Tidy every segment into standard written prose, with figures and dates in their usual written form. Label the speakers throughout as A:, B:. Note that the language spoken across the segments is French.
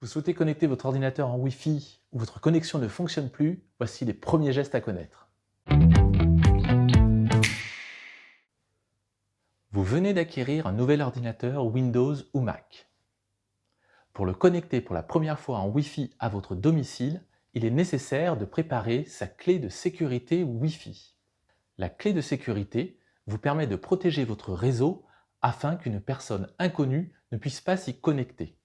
A: Vous souhaitez connecter votre ordinateur en Wi-Fi ou votre connexion ne fonctionne plus? Voici les premiers gestes à connaître. Vous venez d'acquérir un nouvel ordinateur Windows ou Mac. Pour le connecter pour la première fois en Wi-Fi à votre domicile, il est nécessaire de préparer sa clé de sécurité Wi-Fi. La clé de sécurité vous permet de protéger votre réseau afin qu'une personne inconnue ne puisse pas s'y connecter.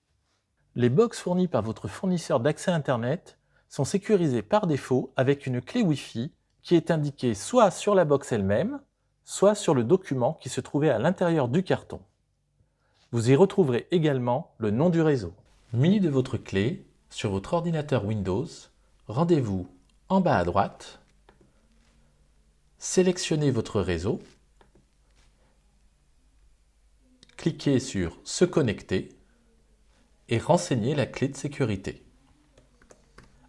A: Les box fournies par votre fournisseur d'accès Internet sont sécurisées par défaut avec une clé Wi-Fi qui est indiquée soit sur la box elle-même, soit sur le document qui se trouvait à l'intérieur du carton. Vous y retrouverez également le nom du réseau. Muni de votre clé, sur votre ordinateur Windows, rendez-vous en bas à droite, sélectionnez votre réseau, cliquez sur « Se connecter » et renseignez la clé de sécurité.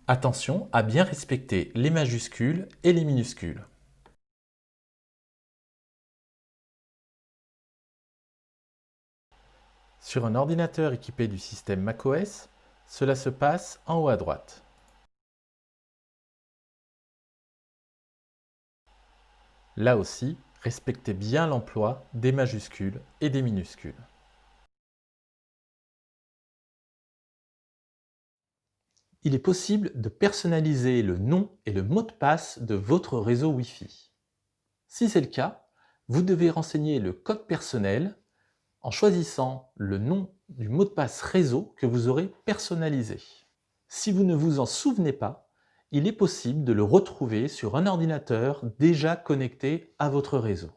A: Attention à bien respecter les majuscules et les minuscules. Sur un ordinateur équipé du système macOS, cela se passe en haut à droite. Là aussi, respectez bien l'emploi des majuscules et des minuscules. Il est possible de personnaliser le nom et le mot de passe de votre réseau Wi-Fi. Si c'est le cas, vous devez renseigner le code personnel en choisissant le nom du mot de passe réseau que vous aurez personnalisé. Si vous ne vous en souvenez pas, il est possible de le retrouver sur un ordinateur déjà connecté à votre réseau.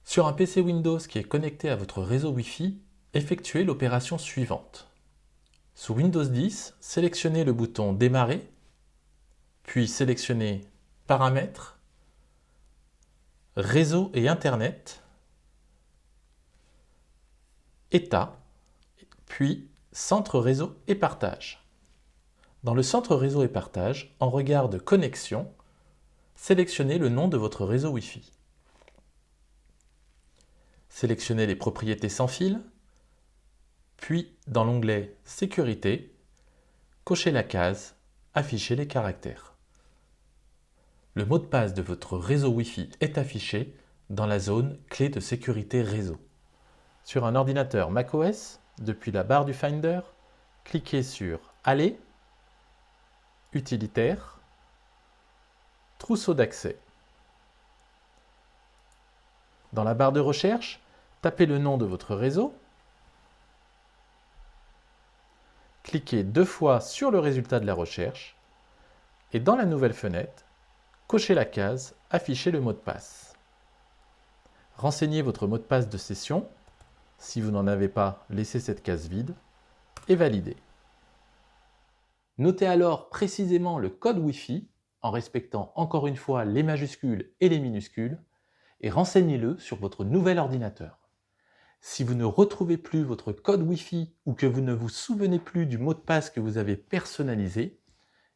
A: Sur un PC Windows qui est connecté à votre réseau Wi-Fi, effectuez l'opération suivante. Sous Windows 10, sélectionnez le bouton Démarrer, puis sélectionnez Paramètres, Réseau et Internet, État, puis Centre réseau et partage. Dans le centre réseau et partage, en regard de connexion, sélectionnez le nom de votre réseau Wi-Fi. Sélectionnez les propriétés sans fil, puis dans l'onglet Sécurité, cochez la case Afficher les caractères. Le mot de passe de votre réseau Wi-Fi est affiché dans la zone Clé de sécurité réseau. Sur un ordinateur macOS, depuis la barre du Finder, cliquez sur Aller, Utilitaire, Trousseau d'accès. Dans la barre de recherche, tapez le nom de votre réseau, cliquez 2 fois sur le résultat de la recherche et dans la nouvelle fenêtre, cochez la case « Afficher le mot de passe ». Renseignez votre mot de passe de session. Si vous n'en avez pas, laissez cette case vide et validez. Notez alors précisément le code Wi-Fi en respectant encore une fois les majuscules et les minuscules et renseignez-le sur votre nouvel ordinateur. Si vous ne retrouvez plus votre code Wi-Fi ou que vous ne vous souvenez plus du mot de passe que vous avez personnalisé,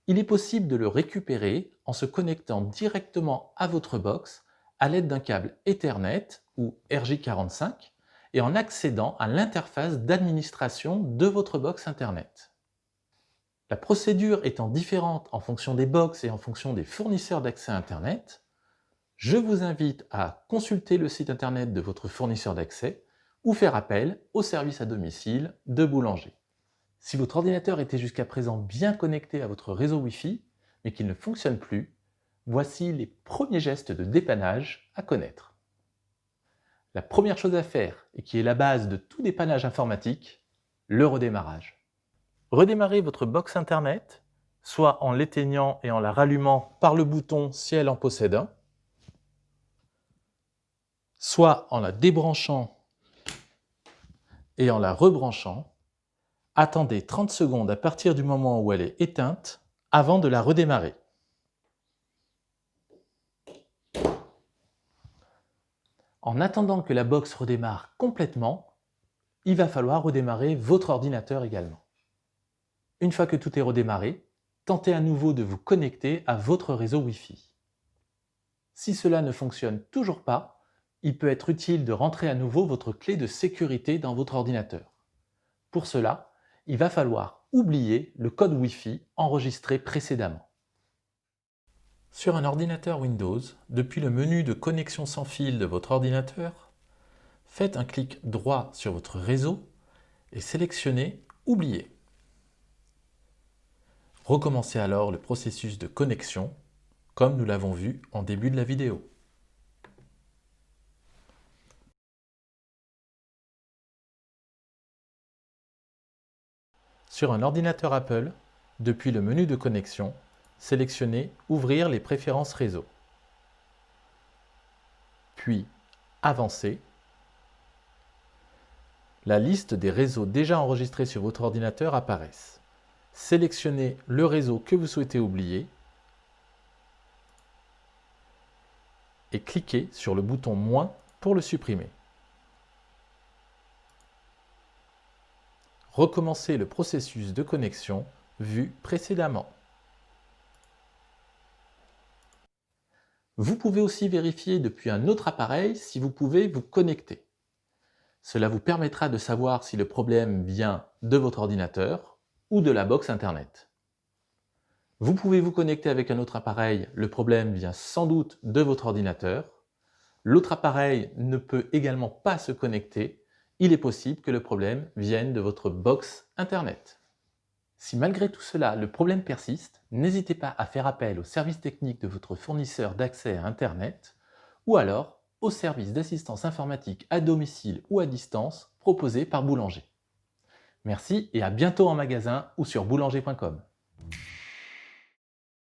A: il est possible de le récupérer en se connectant directement à votre box à l'aide d'un câble Ethernet ou RJ45 et en accédant à l'interface d'administration de votre box Internet. La procédure étant différente en fonction des box et en fonction des fournisseurs d'accès Internet, je vous invite à consulter le site Internet de votre fournisseur d'accès ou faire appel au service à domicile de Boulanger. Si votre ordinateur était jusqu'à présent bien connecté à votre réseau Wi-Fi, mais qu'il ne fonctionne plus, voici les premiers gestes de dépannage à connaître. La première chose à faire, et qui est la base de tout dépannage informatique, le redémarrage. Redémarrez votre box Internet, soit en l'éteignant et en la rallumant par le bouton si elle en possède un, soit en la débranchant et en la rebranchant. Attendez 30 secondes à partir du moment où elle est éteinte avant de la redémarrer. En attendant que la box redémarre complètement, il va falloir redémarrer votre ordinateur également. Une fois que tout est redémarré, tentez à nouveau de vous connecter à votre réseau Wi-Fi. Si cela ne fonctionne toujours pas, il peut être utile de rentrer à nouveau votre clé de sécurité dans votre ordinateur. Pour cela, il va falloir oublier le code Wi-Fi enregistré précédemment. Sur un ordinateur Windows, depuis le menu de connexion sans fil de votre ordinateur, faites un clic droit sur votre réseau et sélectionnez « Oublier ». Recommencez alors le processus de connexion, comme nous l'avons vu en début de la vidéo. Sur un ordinateur Apple, depuis le menu de connexion, sélectionnez « Ouvrir les préférences réseau ». Puis « Avancer ». La liste des réseaux déjà enregistrés sur votre ordinateur apparaissent. Sélectionnez le réseau que vous souhaitez oublier et cliquez sur le bouton « Moins » pour le supprimer. Recommencez le processus de connexion vu précédemment. Vous pouvez aussi vérifier depuis un autre appareil si vous pouvez vous connecter. Cela vous permettra de savoir si le problème vient de votre ordinateur ou de la box Internet. Vous pouvez vous connecter avec un autre appareil, le problème vient sans doute de votre ordinateur. L'autre appareil ne peut également pas se connecter. Il est possible que le problème vienne de votre box Internet. Si malgré tout cela, le problème persiste, n'hésitez pas à faire appel au service technique de votre fournisseur d'accès à Internet ou alors au service d'assistance informatique à domicile ou à distance proposé par Boulanger. Merci et à bientôt en magasin ou sur boulanger.com.